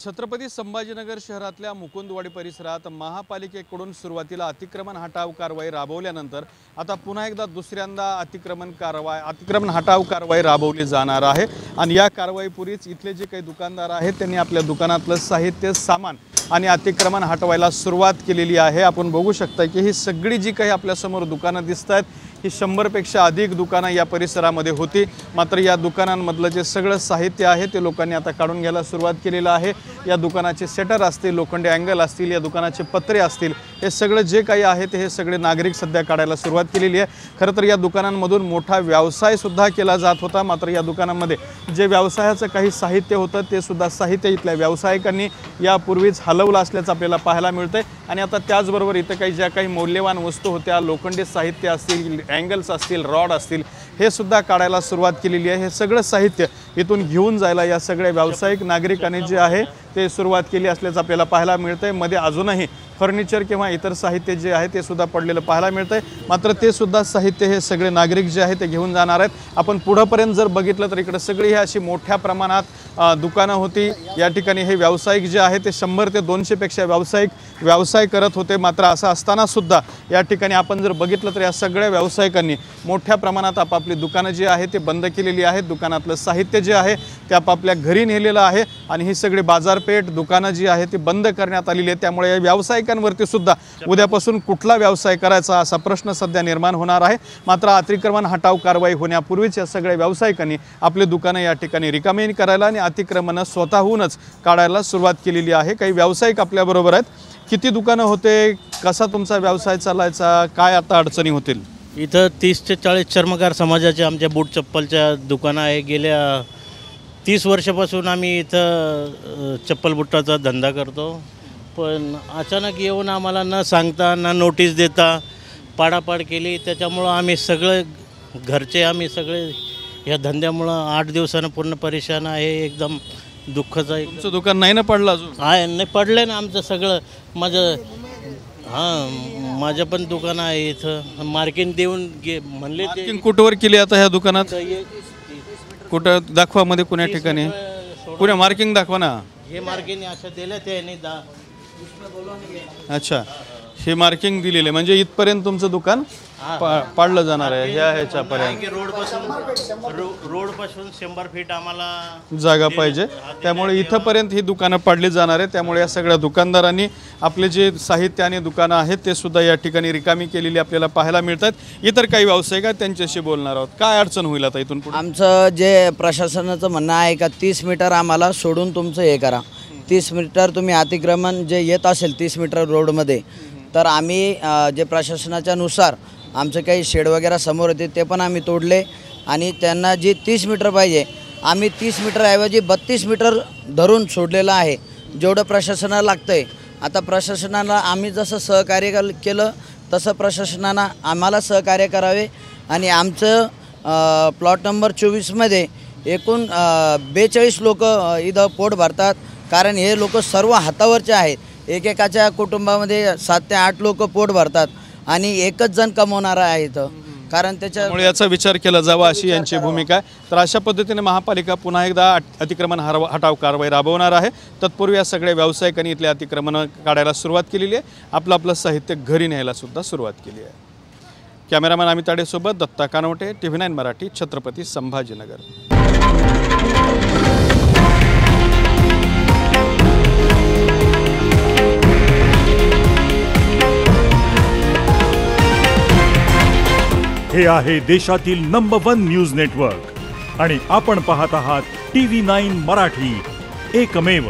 छत्रपती संभाजीनगर शहरातल्या मुकुंदवाडी परिसरात महापालिकेकडून सुरुवातीला अतिक्रमण हटाव कारवाई राबवल्यानंतर आता पुन्हा एकदा दुसऱ्यांदा अतिक्रमण हटाव कारवाई राबवली जाणार आहे। आणि या कारवाईपूर्वीच इथले जे काही दुकानदार आहेत त्यांनी आपल्या दुकानातलं साहित्य सामान आणि अतिक्रमण हटवायला सुरुवात केलेली आहे। आपण बघू शकता की ही सगळी जी काही आपल्या समोर दुकानं दिसतात ही 100 पेक्षा अधिक दुकानं या परिसरामध्ये होती। मात्र या दुकानांमधलं जे सगळं साहित्य आहे ते लोकांनी आता काढून घ्यायला सुरुवात केलेलं आहे। या दुकानाचे शटर असतील, लोखंडी अँगल असतील, या दुकानाचे पत्रे असतील, हे सगळं जे काही आहे ते हे सगळे नागरिक सध्या काढायला सुरुवात केलेली आहे। खरं तर या दुकानांमधून मोठा व्यवसाय सुद्धा केला जात होता। मात्र या दुकानांमध्ये जे व्यवसायाचं काही साहित्य होतं ते सुद्धा साहित्य इथल्या व्यावसायिकांनी यापूर्वीच हलवलं असल्याचं आपल्याला पाहायला मिळतंय। आणि आता त्याचबरोबर इथं काही ज्या काही मौल्यवान वस्तू होत्या, लोखंडी साहित्य असतील, अँगल्स असतील, रॉड असतील, हे सुद्धा काढायला सुरुवात केलेली आहे। हे सगळं साहित्य इथून घेऊन जायला या सगळ्या व्यावसायिक नागरिकांनी जे आहे ते सुरुवात केली असल्याचं आपल्याला पाहायला मिळतंय। मध्ये अजूनही फर्निचर किंवा इतर साहित्य जे आहे ते सुद्धा पडलेलं पाहायला मिळतंय। मात्र ते सुद्धा साहित्य हे सगळे नागरिक जे आहे ते घेऊन जाणार आहेत। आपण पुढेपर्यंत जर बघितलं तर इकडे सगळी ही अशी मोठ्या प्रमाणात दुकानं होती। या ठिकाणी हे व्यावसायिक जे आहे ते 100 ते 200 पेक्षा व्यावसायिक व्यवसाय करत होते। मात्र असं असताना सुद्धा या ठिकाणी आपण जर बघितलं तर या सगळ्या व्यावसायिकांनी मोठ्या प्रमाणात आपापली दुकानं जी आहे ते बंद केलेली आहेत। दुकानातलं साहित्य जे आहे ते आपापल्या घरी नेलेलं आहे आणि ही सगळी बाजारपेठ दुकानं जी आहे ती बंद करण्यात आलेली आहे। त्यामुळे या व्यावसायिकांवरती सुद्धा उद्यापासून कुठला व्यवसाय करायचा असा प्रश्न सध्या निर्माण होणार आहे। मात्र अतिक्रमण हटाव कारवाई होण्यापूर्वीच या सगळ्या व्यावसायिकांनी आपले दुकानं या ठिकाणी रिकामी करायला आणि अतिक्रमण स्वतःहूनच काढायला सुरुवात केलेली आहे। काही व्यावसायिक आपल्याबरोबर आहेत। किती दुकानं होते, कसा तुमचा व्यवसाय चालायचा, काय आता अडचणी होतील? इथं 30 ते 40 चर्मकार समाजाचे आमच्या बूट चप्पलच्या दुकानं आहे। गेल्या 30 वर्षापासून आम्ही इथं चप्पल बुटाचा धंदा करतो। पण अचानक येऊन आम्हाला न सांगता न नोटीस देता पाडापाड केली। त्याच्यामुळं आम्ही सगळे या धंद्यामुळं 8 दिवसानं पूर्ण परेशान आहे। एकदम दुःखाचं आहे। तुमचं दुकान नाही ना पडलं अजून? आहे नाही पडलं ना आमचं सगळं। माझं पण दुकान आहे इथं। मार्किंग देऊन म्हणले ते कुठवर केली आता ह्या दुकानात? कुठं दाखवा, मध्ये कोण्या ठिकाणी पुण्या मार्किंग दाखवा ना। हे मार्किंग अशा दिलं त्याने अच्छा, हे मार्किंग दिलेले म्हणजे इथपर्यंत तुमचं दुकान पाडलं जाणार आहे। ह्याच्यापर्यंत रोडपासून 100 फीट आम्हाला जागा पाहिजे। त्यामुळे इथंपर्यंत ही दुकानं पाडली जाणार आहे। त्यामुळे या सगळ्या दुकानदारांनी आपले जे साहित्य आणि दुकानं आहेत ते सुद्धा या ठिकाणी रिकामी केलेली आपल्याला पाहायला मिळतात। इतर काही व्यावसायिक आहेत त्यांच्याशी बोलणार आहोत। काय अडचण होईल आता इथून पुढे? आमचं जे प्रशासनाचं म्हणणं आहे का 30 मीटर आम्हाला सोडून तुमचं हे करा। 30 मीटर तुम्ही अतिक्रमण जे येत असेल 30 मीटर रोडमध्ये, तर आम्ही जे प्रशासनाच्या नुसार आमचे काही शेड वगैरे समोर होते ते पण आम्ही तोडले। आणि त्यांना जी 30 मीटर पाहिजे आम्ही 30 मीटरऐवजी 32 मीटर धरून सोडलेलं आहे, जेवढं प्रशासनाला लागतं आहे। आता प्रशासनाला आम्ही जसं सहकार्य केलं तसं प्रशासनानं आम्हाला सहकार्य करावे। आणि आमचं प्लॉट नंबर 24मध्ये एकूण 42 लोक इथं पोट भरतात। कारण हे लोक सर्व हातावरचे आहेत। एकेकाच्या कुटुंबामध्ये 7 ते 8 लोक पोट भरतात आणि एकच जण कमवणारा आहे इथं। कारण त्याच्यामुळे याचा विचार केला जावा अशी यांची भूमिका आहे। तर अशा पद्धतीने महापालिका पुन्हा एकदा अतिक्रमण हटाव कारवाई राबवणार आहे। तत्पूर्वी या सगळ्या व्यावसायिकांनी इथले अतिक्रमण काढायला सुरुवात केलेली आहे। आपलं साहित्य घरी न्यायला सुद्धा सुरुवात केली आहे। कॅमेरामॅन अमित ताडेसोबत दत्ता कानवटे, TV9 मराठी, छत्रपती संभाजीनगर। हे आहे देशातील नंबर 1 न्यूज नेटवर्क आणि आपण पाहत आहात TV9 मराठी, एकमेव।